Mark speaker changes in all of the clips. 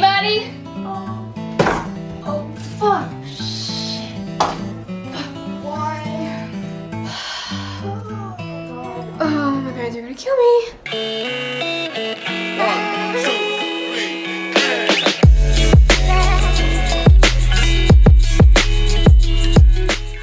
Speaker 1: Anybody? Oh, fuck. Shit. Why? Oh, my parents are gonna kill me.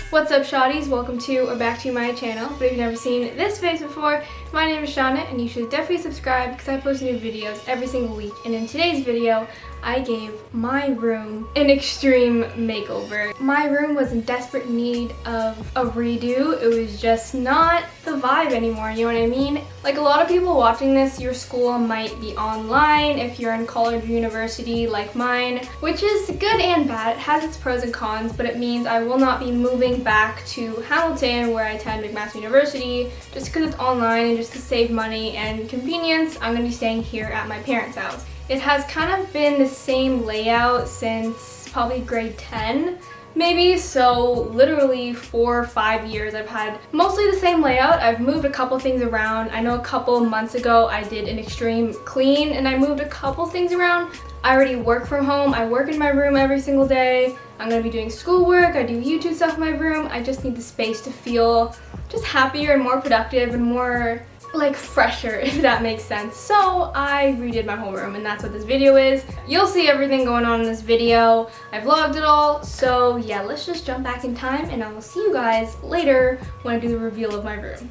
Speaker 1: What's up, shawties? Welcome to or back to my channel. But if you've never seen this face before, my name is Chaunna and you should definitely subscribe because I post new videos every single week. And in today's video, I gave my room an extreme makeover. My room was in desperate need of a redo. It was just not the vibe anymore, you know what I mean? Like a lot of people watching this, your school might be online if you're in college or university like mine, which is good and bad. It has its pros and cons, but it means I will not be moving back to Hamilton where I attend McMaster University just because it's online and just to save money and convenience. I'm gonna be staying here at my parents' house. It has kind of been the same layout since probably grade 10 maybe, so literally 4 or 5 years I've had mostly the same layout. I've moved a couple things around. I know a couple months ago I did an extreme clean and I moved a couple things around. I already work from home. I work in my room every single day. I'm gonna be doing schoolwork. I do YouTube stuff in my room. I just need the space to feel just happier and more productive and more like fresher, if that makes sense. So I redid my whole room and that's what this video is. You'll see everything going on in this video. I vlogged it all. So yeah, let's just jump back in time and I will see you guys later when I do the reveal of my room.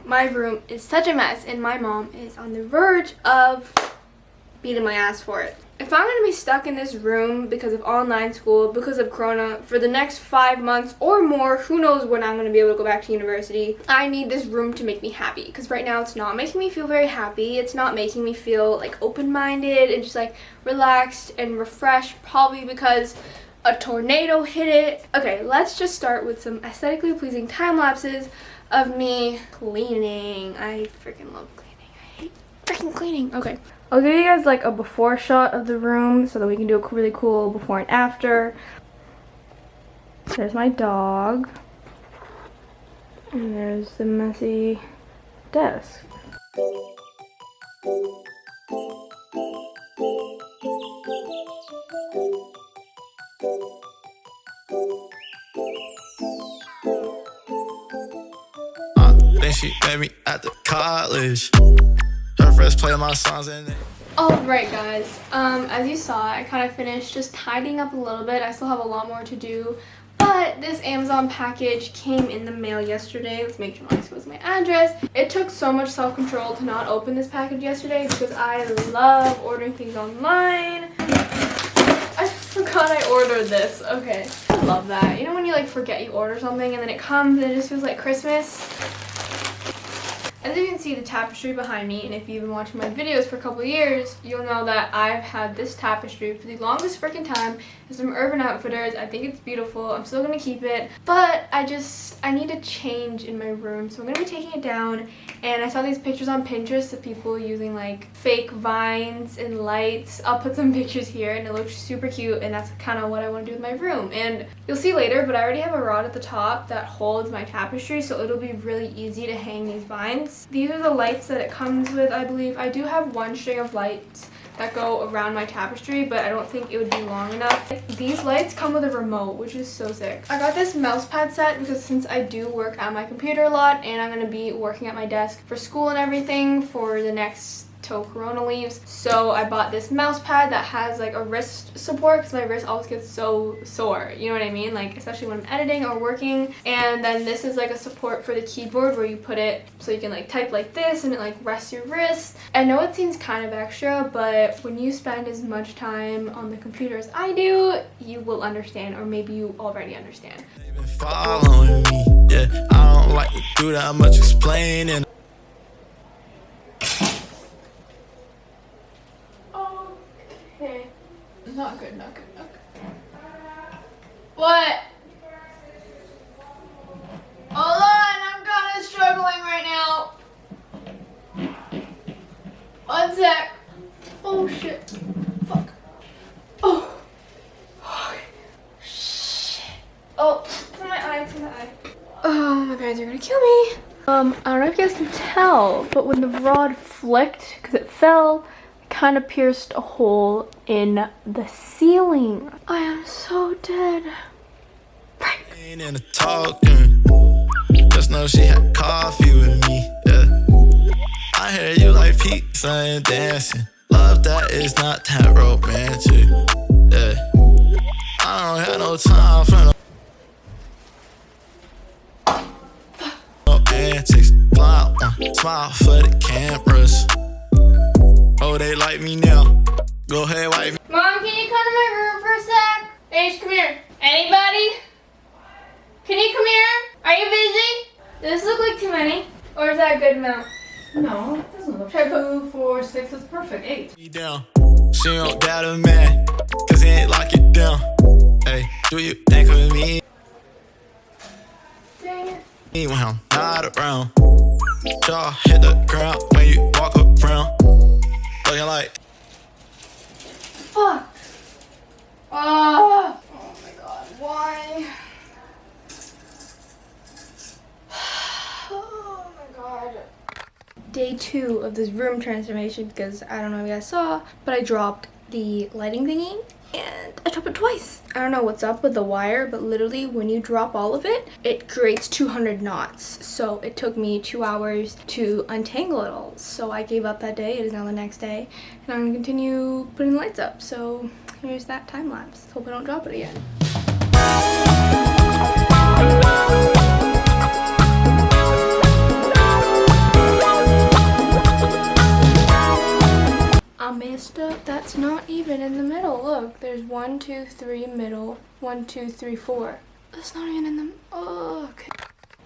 Speaker 1: My room is such a mess and my mom is on the verge of beating my ass for it. If I'm gonna be stuck in this room because of online school, because of Corona, for the next 5 months or more, who knows when I'm gonna be able to go back to university, I need this room to make me happy. Because right now it's not making me feel very happy. It's not making me feel like open-minded and just like relaxed and refreshed, probably because a tornado hit it. Okay, let's just start with some aesthetically pleasing time lapses of me cleaning. I freaking love cleaning. I hate freaking cleaning. Okay. I'll give you guys like a before shot of the room so that we can do a really cool before and after. There's my dog. And there's the messy desk.
Speaker 2: Then she met me at the college. Her friends play my songs and
Speaker 1: Alright guys, as you saw, I kind of finished just tidying up a little bit. I still have a lot more to do, but this Amazon package came in the mail yesterday. Let's make sure this was my address. It took so much self-control to not open this package yesterday because I love ordering things online. I forgot I ordered this. Okay, I love that. You know when you like forget you order something and then it comes and it just feels like Christmas? As you can see, the tapestry behind me, and if you've been watching my videos for a couple of years, you'll know that I've had this tapestry for the longest freaking time. It's from Urban Outfitters. I think it's beautiful. I'm still gonna keep it, but I need a change in my room, so I'm gonna be taking it down. And I saw these pictures on Pinterest of people using like fake vines and lights. I'll put some pictures here, and it looks super cute, and that's kind of what I want to do with my room. And you'll see later, but I already have a rod at the top that holds my tapestry, so it'll be really easy to hang these vines. These are the lights that it comes with, I believe. I do have one string of lights that go around my tapestry, but I don't think it would be long enough. These lights come with a remote, which is so sick. I got this mouse pad set because since I do work at my computer a lot and I'm going to be working at my desk for school and everything for the next till Corona leaves, so I bought this mouse pad that has like a wrist support because my wrist always gets so sore, you know what I mean, like especially when I'm editing or working. And then this is like a support for the keyboard where you put it so you can like type like this and it like rests your wrist. I know it seems kind of extra, but when you spend as much time on the computer as I do, you will understand, or maybe you already understand.
Speaker 2: they've been following me. Yeah, I don't like to do that much explaining.
Speaker 1: Okay. Not good, not good, not good. What? Hold on, I'm kind of struggling right now. One sec. Oh shit. Fuck. Oh. Okay. Shit. Oh, it's in my eye, it's in my eye. Oh, my parents are gonna kill me. I don't know if you guys can tell, but when the rod flicked, because it fell, it kind of pierced a hole in the ceiling. I am so dead.
Speaker 2: Ain't in the talking. Just know she had coffee with me, yeah. I hear you like pizza and dancing. Love that is not that romantic, yeah. I don't have no time for no antics. Fly one, smile for the cameras. Oh, they like me now. Go ahead, wipe me.
Speaker 1: Mom, can you come to my room for a sec? Ace, come here. Anybody? Can you come here? Are you busy? Does this look like too many? Or is that a good amount?
Speaker 3: No, it doesn't look. 2, 4, 6 is perfect. 8.
Speaker 2: Me down. She don't got a man, cause he ain't lock it down. Hey, do you think of me?
Speaker 1: Dang it.
Speaker 2: Me when I'm not around. Jaw hit the ground when you walk around. Looking like
Speaker 1: Fuck. Oh my god, why? Oh my god. Day 2 of this room transformation, because I don't know if you guys saw, but I dropped the lighting thingy and I dropped it twice. I don't know what's up with the wire, but literally when you drop all of it, it creates 200 knots. So it took me 2 hours to untangle it all. So I gave up that day. It is now the next day and I'm gonna continue putting the lights up. So here's that time lapse. Hope I don't drop it again. I messed up. That's not even in the middle. Look, there's 1, 2, 3 middle, 1, 2, 3, 4. That's not even in the. Oh, okay.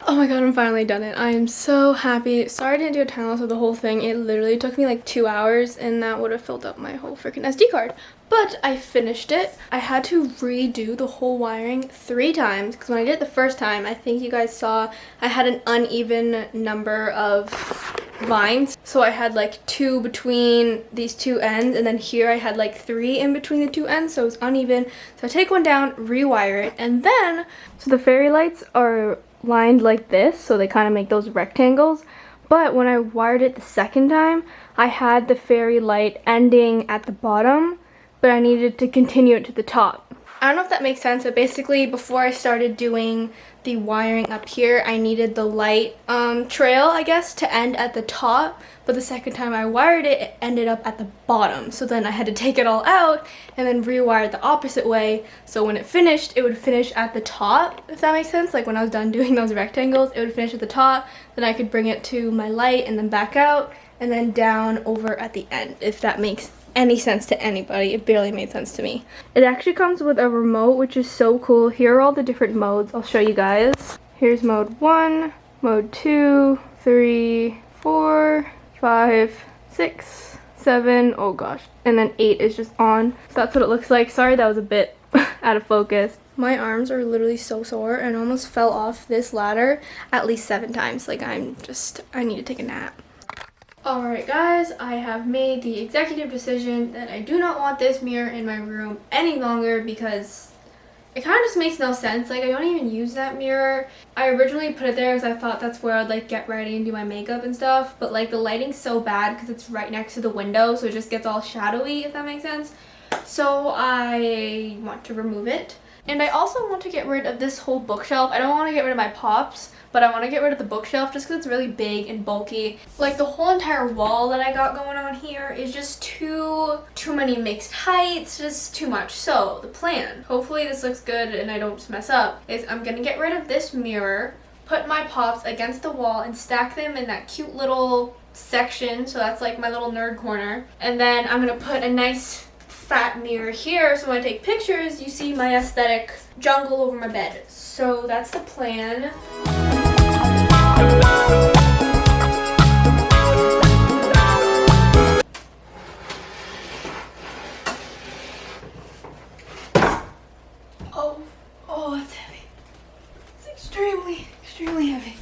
Speaker 1: Oh my god, I'm finally done it. I am so happy. Sorry I didn't do a time lapse of the whole thing. It literally took me like 2 hours and that would have filled up my whole freaking SD card. But I finished it. I had to redo the whole wiring 3 times because when I did it the first time, I think you guys saw I had an uneven number of vines. So I had like 2 between these 2 ends and then here I had like 3 in between the 2 ends, so it was uneven. So I take one down, rewire it, and then, so the fairy lights are lined like this, so they kind of make those rectangles. But when I wired it the second time, I had the fairy light ending at the bottom, but I needed to continue it to the top. I don't know if that makes sense, but basically before I started doing the wiring up here, I needed the light trail, I guess, to end at the top, but the second time I wired it, it ended up at the bottom. So then I had to take it all out and then rewire it the opposite way, so when it finished, it would finish at the top, if that makes sense. Like when I was done doing those rectangles, it would finish at the top, then I could bring it to my light and then back out, and then down over at the end, if that makes any sense to anybody. It barely made sense to me. It actually comes with a remote, which is so cool. Here are all the different modes. I'll show you guys. Here's mode 1, mode 2, 3, 4, 5, 6, 7, oh gosh, and then 8 is just on. So that's what it looks like. Sorry that was a bit out of focus. My arms are literally so sore and I almost fell off this ladder at least 7 times. Like I need to take a nap. Alright guys, I have made the executive decision that I do not want this mirror in my room any longer because it kind of just makes no sense. Like I don't even use that mirror. I originally put it there because I thought that's where I'd like get ready and do my makeup and stuff, but like the lighting's so bad because it's right next to the window, so it just gets all shadowy, if that makes sense. So I want to remove it. And I also want to get rid of this whole bookshelf. I don't want to get rid of my pops, but I want to get rid of the bookshelf just because it's really big and bulky. Like the whole entire wall that I got going on here is just too many mixed heights, just too much. So the plan, hopefully this looks good and I don't just mess up, is I'm gonna get rid of this mirror, put my pops against the wall and stack them in that cute little section. So that's like my little nerd corner. And then I'm gonna put a nice fat mirror here, so when I take pictures, you see my aesthetic jungle over my bed. So that's the plan. Oh, it's heavy. It's extremely heavy.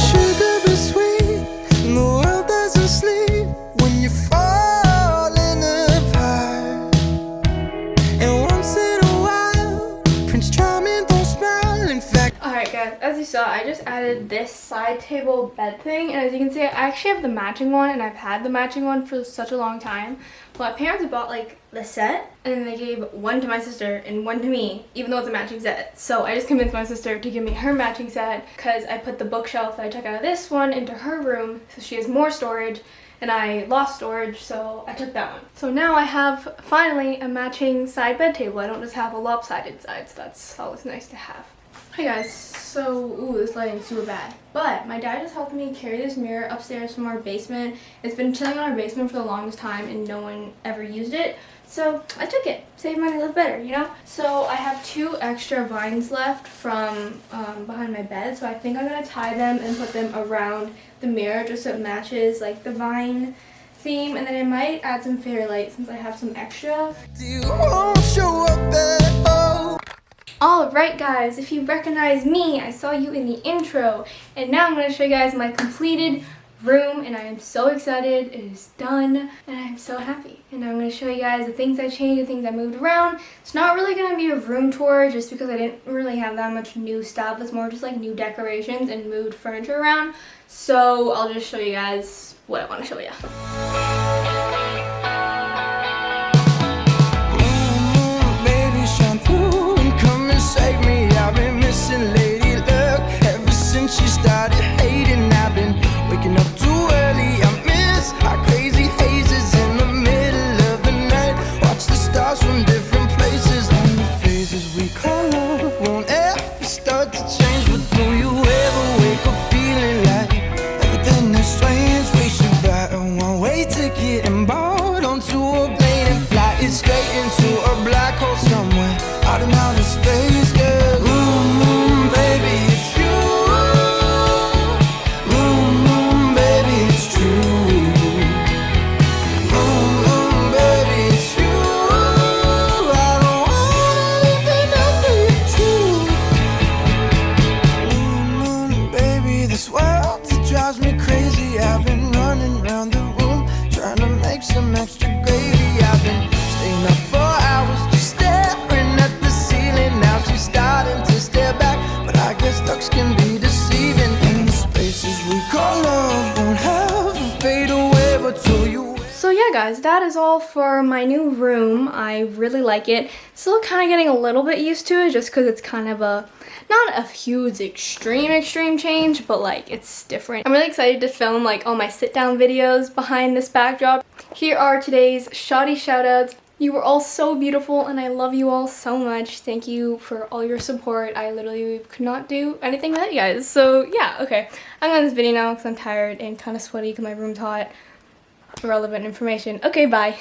Speaker 2: sugar be sweet, and the world doesn't sleep when you falling apart. And once in a while, Prince Charming don't smile. In fact,
Speaker 1: Alright guys, as you saw, I just just added this side table bed thing, and as you can see, I actually have the matching one, and I've had the matching one for such a long time. But my parents bought like the set, and then they gave one to my sister and one to me, even though it's a matching set. So I just convinced my sister to give me her matching set because I put the bookshelf that I took out of this one into her room, so she has more storage, and I lost storage, so I took that one. So now I have finally a matching side bed table. I don't just have a lopsided side, so that's always nice to have. Hey guys, so, ooh, this lighting's super bad. But my dad just helped me carry this mirror upstairs from our basement. It's been chilling in our basement for the longest time and no one ever used it. So I took it, save money, live better, you know? So I have 2 extra vines left from behind my bed. So I think I'm gonna tie them and put them around the mirror just so it matches like the vine theme. And then I might add some fairy lights since I have some extra. Alright guys, if you recognize me, I saw you in the intro, and now I'm going to show you guys my completed room, and I am so excited. It is done, and I'm so happy. And I'm going to show you guys the things I changed, the things I moved around. It's not really going to be a room tour just because I didn't really have that much new stuff. It's more just like new decorations and moved furniture around. So I'll just show you guys what I want to show you.
Speaker 4: Save me, I've been missing lady luck ever since she started hating. I've been waking up too early. I miss our crazy hazes in the middle of the night. Watch the stars from different places, and the phases we call love won't ever start to change. But do you ever wake up feeling like everything is strange? We should buy a one-way ticket and board onto a plane and fly it straight into a black hole somewhere out in outer space. Some extra gravy. I've been staying up for hours just staring at the ceiling. Now she's starting to stare back, but I guess ducks can be deceiving. And the spaces we call love won't have fade away, but till you.
Speaker 1: So yeah guys, that is all for my new room. I really like it. Still kind of getting a little bit used to it just because it's kind of a, not a huge extreme change, but like it's different. I'm really excited to film like all my sit down videos behind this backdrop. Here are today's shoddy shoutouts. You were all so beautiful and I love you all so much. Thank you for all your support. I literally could not do anything without you guys. So yeah, okay. I'm on this video now because I'm tired and kind of sweaty because my room's hot. Irrelevant information. Okay, bye.